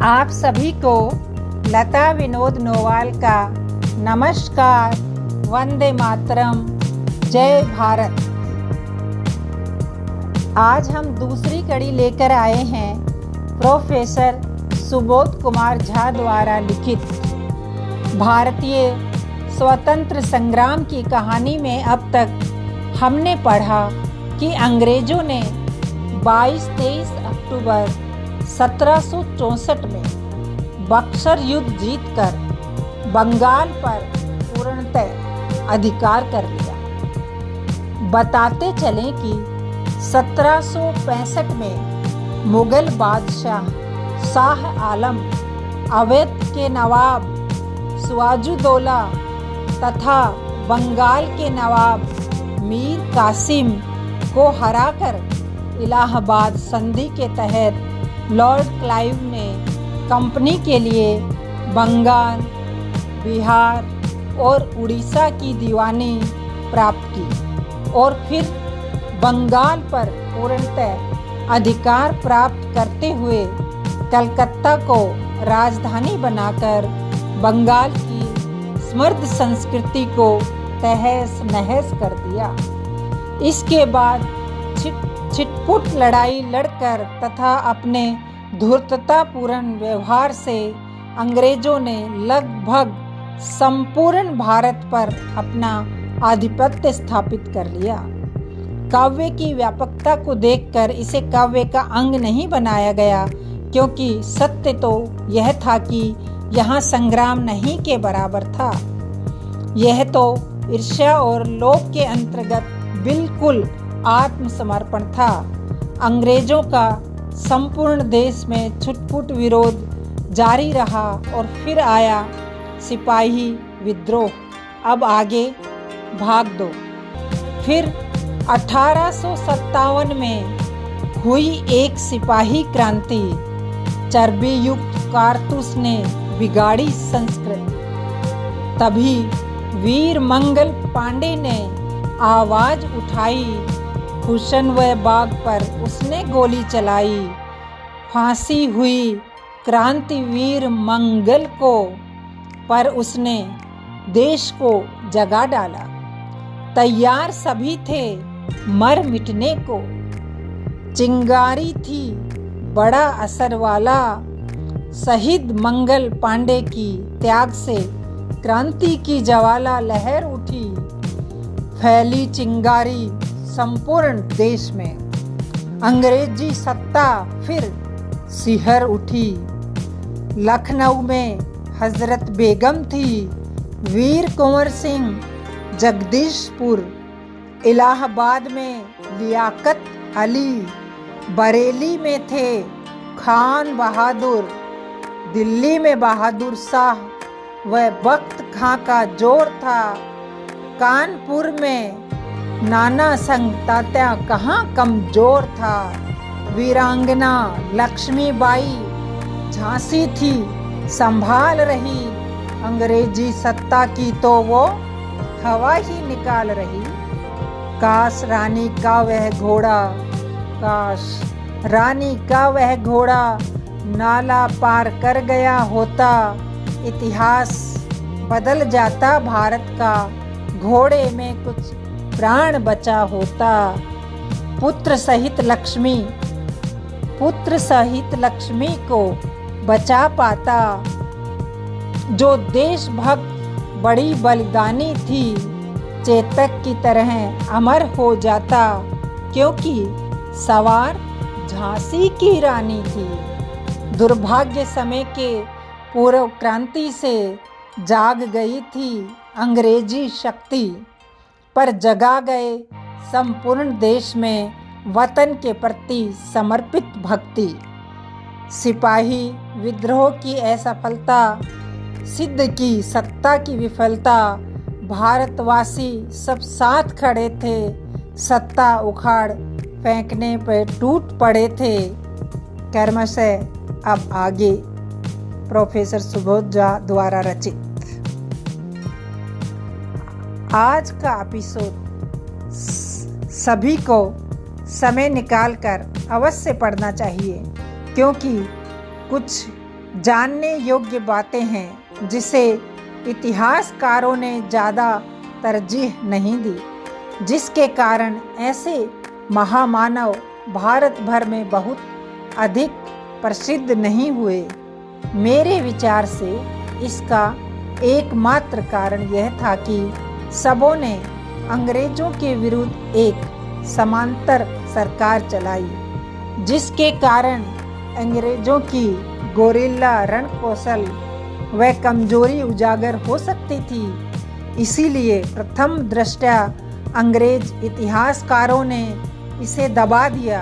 आप सभी को लता विनोद नोवाल का नमस्कार। वंदे मातरम, जय भारत। आज हम दूसरी कड़ी लेकर आए हैं प्रोफेसर सुबोध कुमार झा द्वारा लिखित भारतीय स्वतंत्र संग्राम की कहानी में। अब तक हमने पढ़ा कि अंग्रेजों ने 22-23 अक्टूबर 1764 में बक्सर युद्ध जीतकर बंगाल पर पूर्णतः अधिकार कर लिया। बताते चलें कि 1765 में मुगल बादशाह शाह आलम, अवध के नवाब सिराजुद्दौला तथा बंगाल के नवाब मीर कासिम को हराकर इलाहाबाद संधि के तहत लॉर्ड क्लाइव ने कंपनी के लिए बंगाल, बिहार और उड़ीसा की दीवानी प्राप्त की और फिर बंगाल पर पूर्णतः अधिकार प्राप्त करते हुए कलकत्ता को राजधानी बनाकर बंगाल की समृद्ध संस्कृति को तहस नहस कर दिया। इसके बाद छिटपुट लड़ाई लड़कर तथा अपने धूर्ततापूर्ण व्यवहार से अंग्रेजों ने लगभग संपूर्ण भारत पर अपना आधिपत्य स्थापित कर लिया। काव्य की व्यापकता को देखकर इसे काव्य का अंग नहीं बनाया गया, क्योंकि सत्य तो यह था कि यहाँ संग्राम नहीं के बराबर था। यह तो ईर्ष्या और लोभ के अंतर्गत बिल्कुल आत्मसमर्पण था। अंग्रेजों का संपूर्ण देश में छुटपुट विरोध जारी रहा और फिर आया सिपाही विद्रोह। अब आगे भाग दो। फिर 1857 में हुई एक सिपाही क्रांति। चर्बी युक्त कारतूस ने बिगाड़ी संस्कृति। तभी वीर मंगल पांडे ने आवाज उठाई, हुसैनबाग पर उसने गोली चलाई। फांसी हुई क्रांतिवीर मंगल को, पर उसने देश को जगा डाला। तैयार सभी थे मर मिटने को। चिंगारी थी बड़ा असर वाला। शहीद मंगल पांडे की त्याग से क्रांति की ज्वाला लहर उठी। फैली चिंगारी संपूर्ण देश में। अंग्रेजी सत्ता फिर सिहर उठी। लखनऊ में हजरत बेगम थी, वीर कुंवर सिंह जगदीशपुर, इलाहाबाद में लियाकत अली, बरेली में थे खान बहादुर, दिल्ली में बहादुर शाह व बख्त खां का जोर था। कानपुर में नाना संग तात्या कहाँ कमजोर था। वीरांगना लक्ष्मीबाई झांसी थी, संभाल रही। अंग्रेजी सत्ता की तो वो हवा ही निकाल रही। काश रानी का वह घोड़ा, काश रानी का वह घोड़ा नाला पार कर गया होता। इतिहास बदल जाता भारत का, घोड़े में कुछ प्राण बचा होता। पुत्र सहित लक्ष्मी को बचा पाता। जो देशभक्त बड़ी बलिदानी थी, चेतक की तरह अमर हो जाता, क्योंकि सवार झांसी की रानी थी। दुर्भाग्य समय के पूर्व क्रांति से जाग गई थी अंग्रेजी शक्ति, पर जगा गए संपूर्ण देश में वतन के प्रति समर्पित भक्ति। सिपाही विद्रोह की असफलता सिद्ध की सत्ता की विफलता। भारतवासी सब साथ खड़े थे, सत्ता उखाड़ फेंकने पर टूट पड़े थे। कर्मशः अब आगे प्रोफेसर सुबोध झा द्वारा रचित आज का एपिसोड सभी को समय निकालकर अवश्य पढ़ना चाहिए, क्योंकि कुछ जानने योग्य बातें हैं जिसे इतिहासकारों ने ज़्यादा तरजीह नहीं दी, जिसके कारण ऐसे महामानव भारत भर में बहुत अधिक प्रसिद्ध नहीं हुए। मेरे विचार से इसका एकमात्र कारण यह था कि सबों ने अंग्रेजों के विरुद्ध एक समांतर सरकार चलाई, जिसके कारण अंग्रेजों की गोरिल्ला रणकौशल व कमजोरी उजागर हो सकती थी। इसीलिए प्रथम दृष्टया अंग्रेज इतिहासकारों ने इसे दबा दिया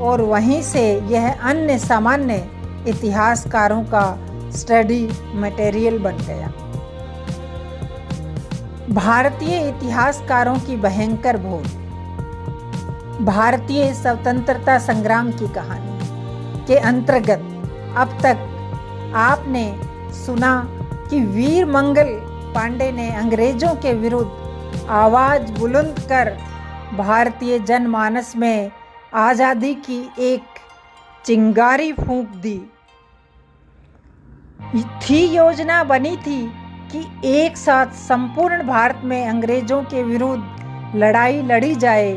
और वहीं से यह अन्य सामान्य इतिहासकारों का स्टडी मटेरियल बन गया। भारतीय इतिहासकारों की भयंकर भूल। भारतीय स्वतंत्रता संग्राम की कहानी के अंतर्गत अब तक आपने सुना कि वीर मंगल पांडे ने अंग्रेजों के विरुद्ध आवाज बुलंद कर भारतीय जनमानस में आज़ादी की एक चिंगारी फूंक दी थी। योजना बनी थी कि एक साथ संपूर्ण भारत में अंग्रेजों के विरुद्ध लड़ाई लड़ी जाए।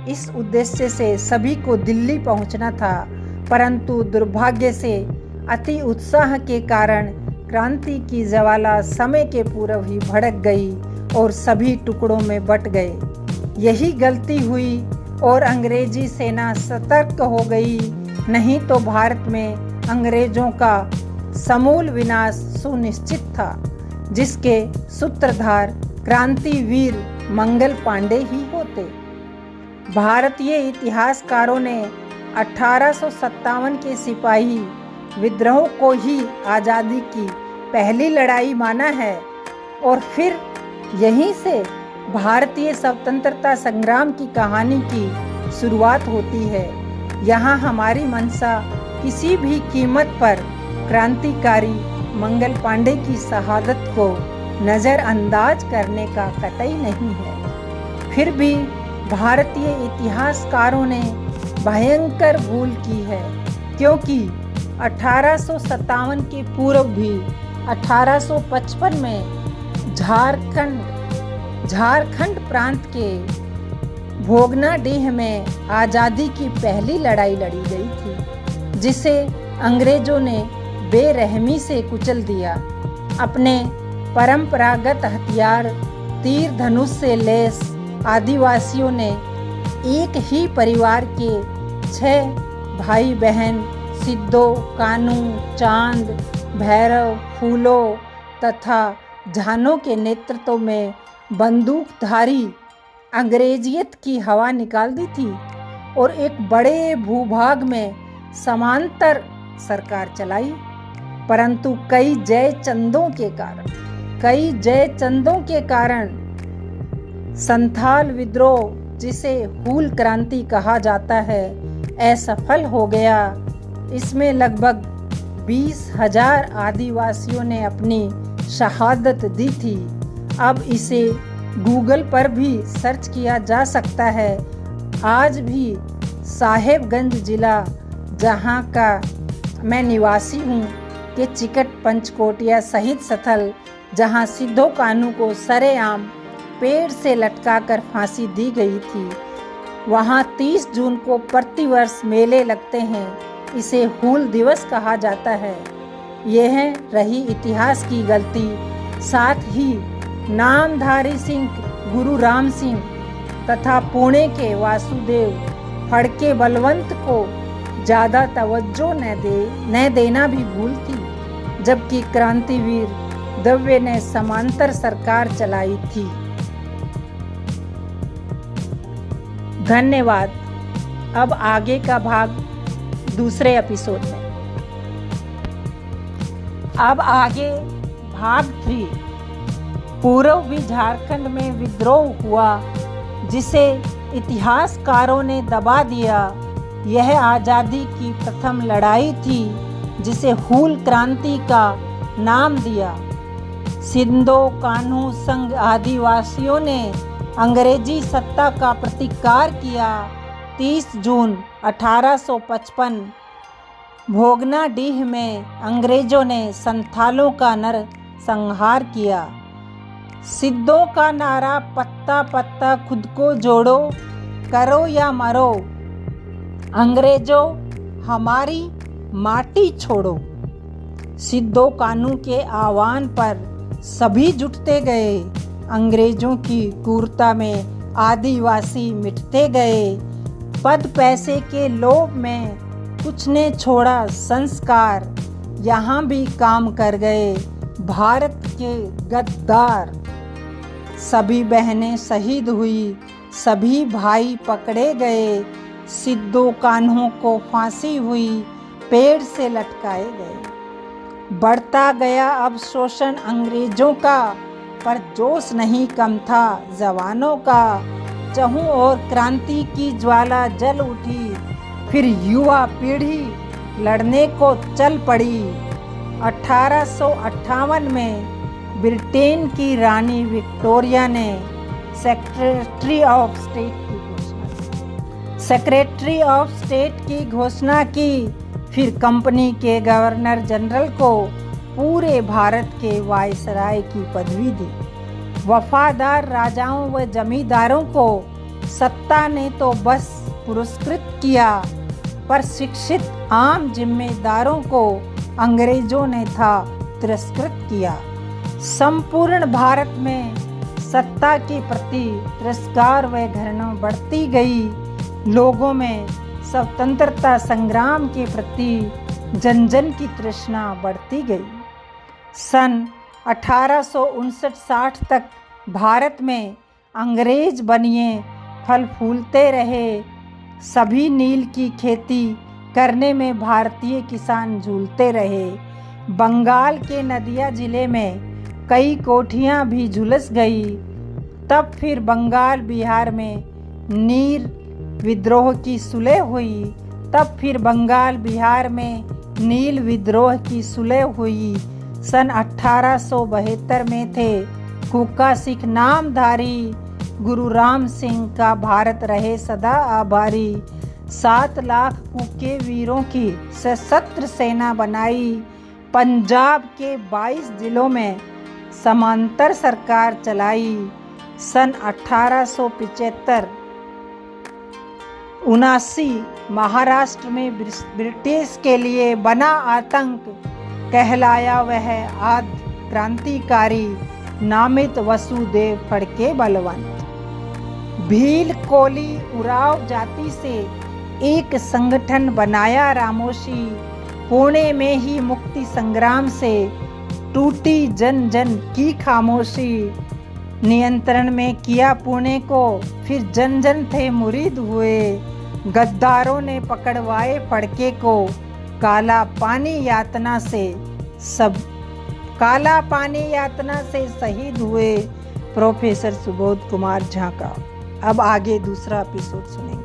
इस उद्देश्य से सभी को दिल्ली पहुंचना था, परंतु दुर्भाग्य से अति उत्साह के कारण क्रांति की ज्वाला समय के पूर्व ही भड़क गई और सभी टुकड़ों में बट गए। यही गलती हुई और अंग्रेजी सेना सतर्क हो गई, नहीं तो भारत में अंग्रेजों का समूल विनाश सुनिश्चित था, जिसके सूत्रधार क्रांतिवीर मंगल पांडे ही होते। भारतीय इतिहासकारों ने 1857 के सिपाही विद्रोह को ही आज़ादी की पहली लड़ाई माना है और फिर यहीं से भारतीय स्वतंत्रता संग्राम की कहानी की शुरुआत होती है। यहाँ हमारी मंशा किसी भी कीमत पर क्रांतिकारी मंगल पांडे की शहादत को नज़रअंदाज करने का कतई नहीं है। फिर भी भारतीय इतिहासकारों ने भयंकर भूल की है, क्योंकि 1857 के पूर्व भी 1855 में झारखंड प्रांत के भोगनाडीह में आज़ादी की पहली लड़ाई लड़ी गई थी, जिसे अंग्रेजों ने बेरहमी से कुचल दिया। अपने परंपरागत हथियार तीर धनुष से लैस आदिवासियों ने एक ही परिवार के 6 भाई बहन सिद्धो, कानू, चांद, भैरव, फूलो तथा झानों के नेतृत्व में बंदूकधारी अंग्रेजियत की हवा निकाल दी थी और एक बड़े भूभाग में समांतर सरकार चलाई। परंतु कई जयचंदों के कारण संथाल विद्रोह, जिसे हूल क्रांति कहा जाता है, असफल हो गया। इसमें लगभग 20,000 आदिवासियों ने अपनी शहादत दी थी। अब इसे गूगल पर भी सर्च किया जा सकता है। आज भी साहेबगंज जिला, जहां का मैं निवासी हूं, के चिकट पंचकोटिया शहीद स्थल, जहां सिद्धो कानू को सरेआम पेड़ से लटकाकर फांसी दी गई थी, वहां 30 जून को प्रतिवर्ष मेले लगते हैं। इसे हूल दिवस कहा जाता है। यह रही इतिहास की गलती। साथ ही नामधारी सिंह गुरु राम सिंह तथा पुणे के वासुदेव फड़के बलवंत को ज़्यादा तवज्जो न देना भी भूल थी, जबकि क्रांतिवीर दवे ने समांतर सरकार चलाई थी। धन्यवाद। अब आगे का भाग दूसरे एपिसोड में। अब आगे भाग 3। पूर्वी झारखंड में विद्रोह हुआ, जिसे इतिहासकारों ने दबा दिया। यह आज़ादी की प्रथम लड़ाई थी, जिसे हूल क्रांति का नाम दिया। सिद्धो कान्हू संघ आदिवासियों ने अंग्रेजी सत्ता का प्रतिकार किया। 30 जून 1855 भोगनाडीह में अंग्रेजों ने संथालों का नरसंहार किया। सिद्धों का नारा पत्ता पत्ता खुद को जोड़ो, करो या मरो, अंग्रेजों हमारी माटी छोड़ो। सिद्धो कानू के आह्वान पर सभी जुटते गए। अंग्रेजों की क्रूरता में आदिवासी मिटते गए। पद पैसे के लोभ में कुछ ने छोड़ा संस्कार, यहाँ भी काम कर गए भारत के गद्दार। सभी बहनें शहीद हुई, सभी भाई पकड़े गए। सिद्धो कान्हों को फांसी हुई, पेड़ से लटकाए गए। बढ़ता गया अब शोषण अंग्रेजों का, पर जोश नहीं कम था जवानों का। चहुं ओर क्रांति की ज्वाला जल उठी, फिर युवा पीढ़ी लड़ने को चल पड़ी। 1858 में ब्रिटेन की रानी विक्टोरिया ने सेक्रेटरी ऑफ स्टेट की घोषणा की। फिर कंपनी के गवर्नर जनरल को पूरे भारत के वायसराय की पदवी दी। वफादार राजाओं व जमींदारों को सत्ता ने तो बस पुरस्कृत किया, पर शिक्षित आम जिम्मेदारों को अंग्रेजों ने था तिरस्कृत किया। संपूर्ण भारत में सत्ता के प्रति तिरस्कार व घृणा बढ़ती गई। लोगों में स्वतंत्रता संग्राम के प्रति जन जन की तृष्णा बढ़ती गई। सन 1859-60 तक भारत में अंग्रेज बनिए फल फूलते रहे। सभी नील की खेती करने में भारतीय किसान झूलते रहे। बंगाल के नदिया जिले में कई कोठियां भी झुलस गई। तब फिर बंगाल बिहार में नील विद्रोह की सुलह हुई। तब फिर बंगाल बिहार में नील विद्रोह की सुलह हुई। सन 1872 में थे कुका सिख नामधारी। गुरु राम सिंह का भारत रहे सदा आभारी। 7 लाख कुके वीरों की सशस्त्र सेना बनाई। पंजाब के 22 जिलों में समांतर सरकार चलाई। सन 1875-79 महाराष्ट्र में ब्रिटिश के लिए बना आतंक कहलाया वह आद्य क्रांतिकारी। नामित वसुदेव फड़के बलवंत। भील कोली उराव जाति से एक संगठन बनाया रामोशी। पुणे में ही मुक्ति संग्राम से टूटी जन जन की खामोशी। नियंत्रण में किया पुणे को, फिर जन जन थे मुरीद हुए। गद्दारों ने पकड़वाए फड़के को, काला पानी यातना से शहीद हुए। प्रोफेसर सुबोध कुमार झा का। अब आगे दूसरा एपिसोड सुनेंगे।